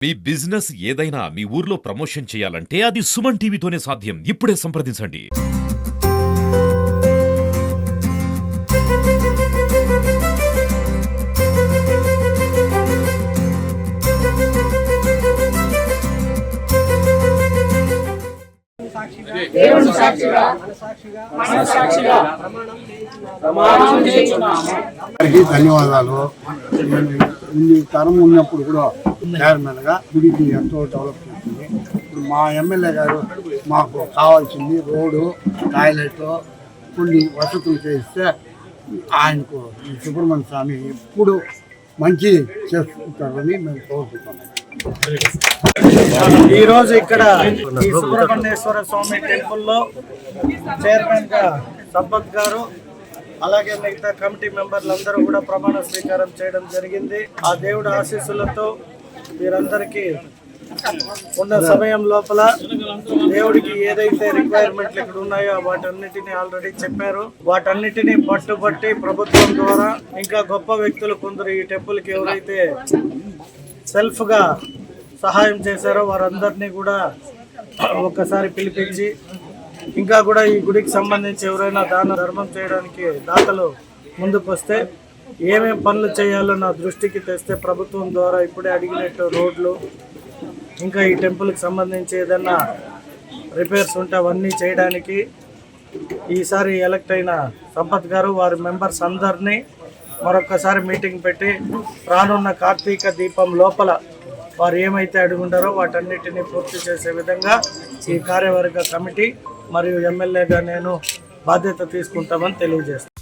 మీ business ఏదైనా మీ ఊర్లో promotion చేయాలంటే అది సుమన్ టీవీతోనే సాధ్యం. ఇప్పుడే సంప్రదించండి. ధన్యవాదాలు. ఇన్ని తరం ఉన్నప్పుడు కూడా చైర్మన్గా గుడికి ఎంతో డెవలప్ చేసింది. ఇప్పుడు మా ఎమ్మెల్యే గారు మాకు కావాల్సింది రోడ్డు, టాయిలెట్, కొన్ని వసతులు చేస్తే ఆయనకు ఈ సుబ్రహ్మణ్య స్వామి ఎప్పుడు మంచి చేసుకుంటారని మేము కోరుకుంటున్నాం. ఈరోజు ఇక్కడ ఈ సుబ్రహ్మణ్యేశ్వర స్వామి టెంపుల్లో చైర్మన్గా సంపత్ గారు అలాగే మిగతా కమిటీ మెంబర్లందరూ కూడా ప్రమాణ స్వీకారం చేయడం జరిగింది. ఆ దేవుడి ఆశీస్సులతో వీరందరికీ ఉన్న సమయం లోపల దేవుడికి ఏదైతే రిక్వైర్మెంట్లు ఇక్కడ ఉన్నాయో వాటన్నిటిని ఆల్రెడీ చెప్పారు. వాటన్నిటిని పట్టుబట్టి ప్రభుత్వం ద్వారా ఇంకా గొప్ప వ్యక్తులు కొందరు ఈ టెంపుల్కి ఎవరైతే సెల్ఫ్గా సహాయం చేశారో వారందరినీ కూడా ఒక్కసారి పిలిపించి ఇంకా కూడా ఈ గుడికి సంబంధించి ఎవరైనా దాన ధర్మం చేయడానికి దాతలు ముందుకు వస్తే ఏమేం పనులు చేయాలో నా దృష్టికి తెస్తే ప్రభుత్వం ద్వారా ఇప్పుడే అడిగినట్టు రోడ్లు ఇంకా ఈ టెంపుల్కి సంబంధించి ఏదైనా రిపేర్స్ ఉంటే అవన్నీ చేయడానికి ఈసారి ఎలక్ట్ అయిన సంపత్ గారు వారి మెంబర్స్ అందరినీ మరొక్కసారి మీటింగ్ పెట్టి రానున్న కార్తీక దీపం లోపల వారు ఏమైతే అడుగుంటారో వాటన్నిటిని పూర్తి చేసే విధంగా ఈ కార్యవర్గ కమిటీ మరియు ఎమ్మెల్యేగా నేను బాధ్యత తీసుకుంటామని తెలియజేస్తాను.